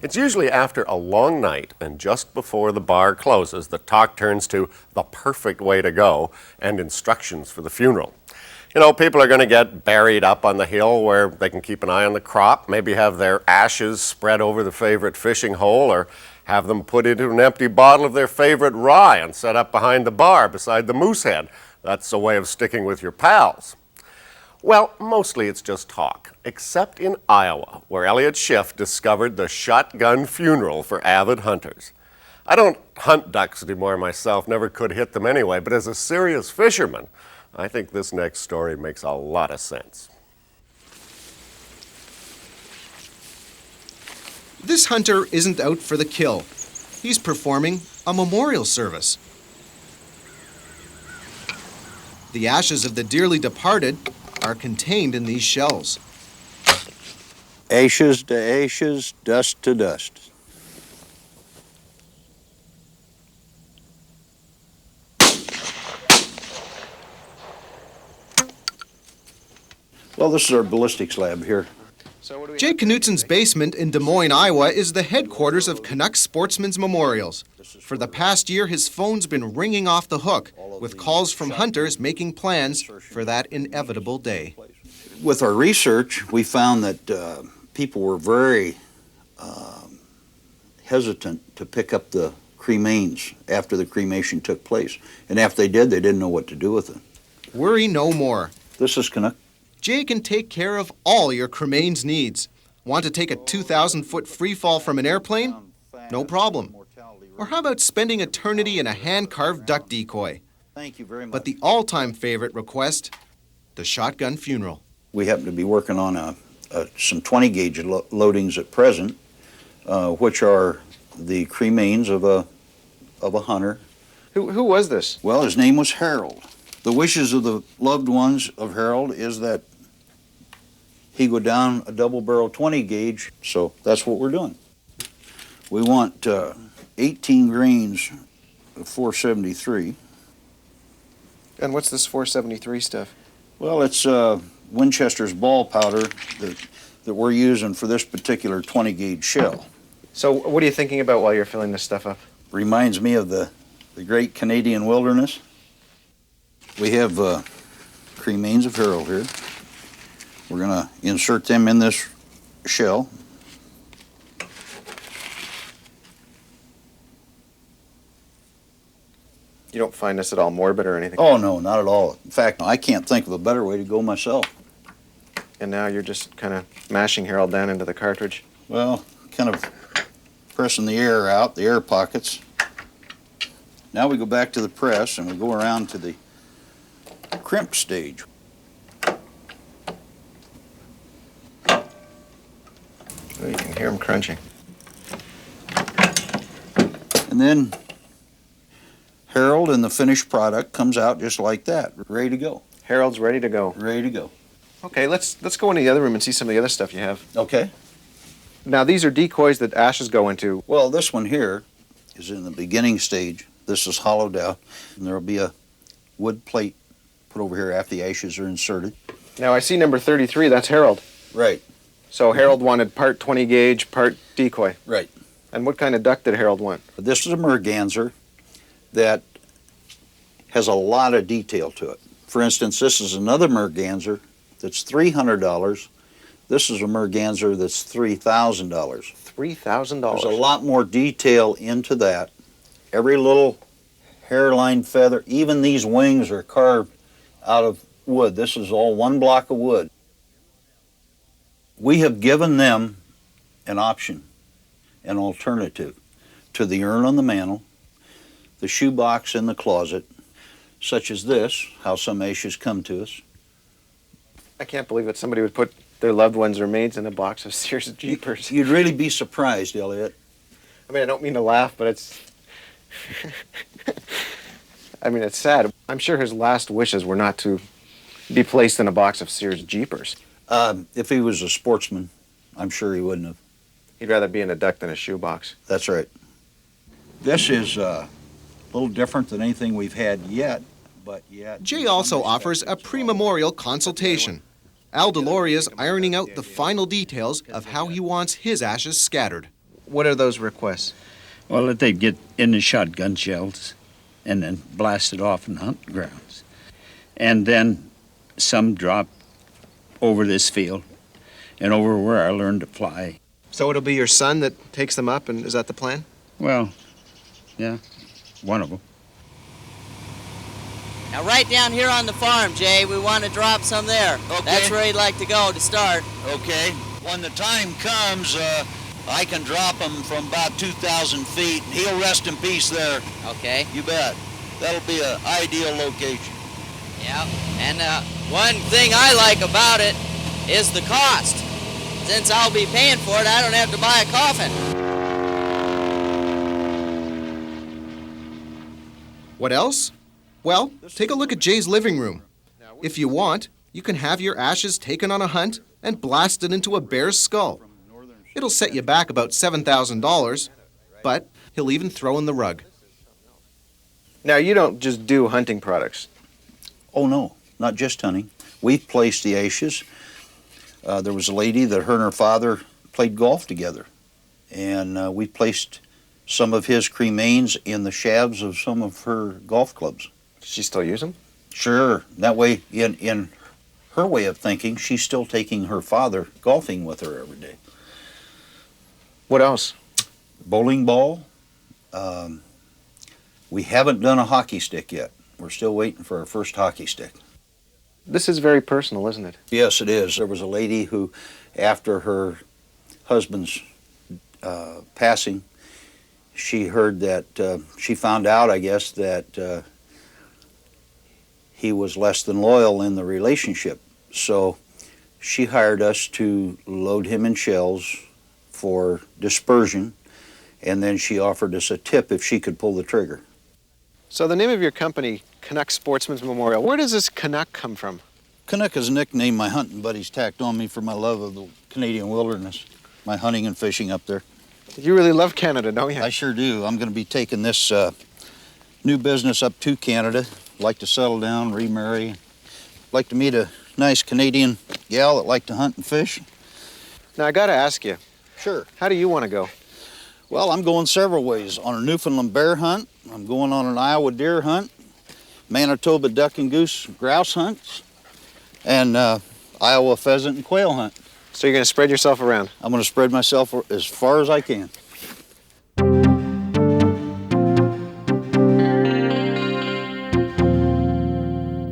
It's usually after a long night and just before the bar closes that talk turns to the perfect way to go and instructions for the funeral. You know, people are going to get buried up on the hill where they can keep an eye on the crop, maybe have their ashes spread over the favorite fishing hole, or have them put into an empty bottle of their favorite rye and set up behind the bar beside the moose head. That's a way of sticking with your pals. Well, mostly it's just talk, except in Iowa, where Elliott Shiff discovered the shotgun funeral for avid hunters. I don't hunt ducks anymore myself, never could hit them anyway, but as a serious fisherman, I think this next story makes a lot of sense. This hunter isn't out for the kill. He's performing a memorial service. The ashes of the dearly departed are contained in these shells. Ashes to ashes, dust to dust. Well, this is our ballistics lab here. Jay Knutson's basement in Des Moines, Iowa is the headquarters of Kuck Sportsman's Memorials. For the past year, his phone's been ringing off the hook with calls from hunters making plans for that inevitable day. With our research, we found that people were very hesitant to pick up the cremains after the cremation took place. And after they did, they didn't know what to do with it. Worry no more. This is Kuck. Jay can take care of all your cremains needs. Want to take a 2,000-foot free fall from an airplane? No problem. Or how about spending eternity in a hand-carved duck decoy? Thank you very much. But the all-time favorite request, the shotgun funeral. We happen to be working on some 20-gauge loadings at present, which are the cremains of a hunter. Who was this? Well, his name was Harold. The wishes of the loved ones of Harold is that he go down a double-barrel 20-gauge, so that's what we're doing. We want 18 grains of 473. And what's this 473 stuff? Well, it's Winchester's ball powder that we're using for this particular 20-gauge shell. So what are you thinking about while you're filling this stuff up? Reminds me of the great Canadian wilderness. We have cremains of Harold here. We're going to insert them in this shell. You don't find this at all morbid or anything? Oh, no, not at all. In fact, I can't think of a better way to go myself. And now you're just kind of mashing Harold down into the cartridge? Well, kind of pressing the air out, the air pockets. Now we go back to the press and we go around to the crimp stage. Oh, you can hear him crunching. And then Harold and the finished product comes out just like that, ready to go. Harold's ready to go. Ready to go. Okay, let's go into the other room and see some of the other stuff you have. Okay. Now, these are decoys that ashes go into. Well, this one here is in the beginning stage. This is hollowed out, and there will be a wood plate put over here after the ashes are inserted. Now, I see number 33, that's Harold. Right. So Harold wanted part 20 gauge, part decoy. Right. And what kind of duck did Harold want? This is a merganser that has a lot of detail to it. For instance, this is another merganser that's $300. This is a merganser that's $3,000. $3,000? There's a lot more detail into that. Every little hairline feather, even these wings are carved out of wood. This is all one block of wood. We have given them an option, an alternative to the urn on the mantle, the shoebox in the closet, such as this, how some ashes come to us. I can't believe that somebody would put their loved ones or maids in a box of Sears Jeepers. You'd really be surprised, Elliott. I mean, I don't mean to laugh, but it's... I mean, it's sad. I'm sure his last wishes were not to be placed in a box of Sears Jeepers. If he was a sportsman, I'm sure he wouldn't have. He'd rather be in a duck than a shoebox. That's right. This is a little different than anything we've had yet, but yet... Jay also offers a pre-memorial consultation. Al Deloria's ironing out the final details of how he wants his ashes scattered. What are those requests? Well, that they'd get in the shotgun shells and then blast it off in the hunting grounds. And then some drop over this field and over where I learned to fly. So it'll be your son that takes them up, and is that the plan? Well, yeah, one of them. Now, right down here on the farm, Jay, we want to drop some there. Okay. That's where he'd like to go to start. Okay. When the time comes, I can drop him from about 2,000 feet. He'll rest in peace there. Okay. You bet. That'll be an ideal location. Yeah. And one thing I like about it is the cost. Since I'll be paying for it, I don't have to buy a coffin. What else? Well, take a look at Jay's living room. If you want, you can have your ashes taken on a hunt and blasted into a bear's skull. It'll set you back about $7,000, but he'll even throw in the rug. Now, you don't just do hunting products. Oh, no, not just hunting. We've placed the ashes. There was a lady that her and her father played golf together, and we placed some of his cremains in the shafts of some of her golf clubs. Does she still use them? Sure. That way, in her way of thinking, she's still taking her father golfing with her every day. What else? Bowling ball. We haven't done a hockey stick yet. We're still waiting for our first hockey stick. This is very personal, isn't it? Yes, it is. There was a lady who, after her husband's passing, she heard that, she found out, I guess, that he was less than loyal in the relationship. So she hired us to load him in shells for dispersion, and then she offered us a tip if she could pull the trigger. So the name of your company, Kuck Sportsman's Memorial, where does this Kuck come from? Kuck is a nickname my hunting buddies tacked on me for my love of the Canadian wilderness, my hunting and fishing up there. You really love Canada, don't you? I sure do. I'm going to be taking this new business up to Canada. Like to settle down, remarry. Like to meet a nice Canadian gal that like to hunt and fish. Now, I got to ask you, Sure. how do you want to go? Well, I'm going several ways. On a Newfoundland bear hunt, I'm going on an Iowa deer hunt, Manitoba duck and goose grouse hunts, and Iowa pheasant and quail hunt. So you're going to spread yourself around? I'm going to spread myself as far as I can.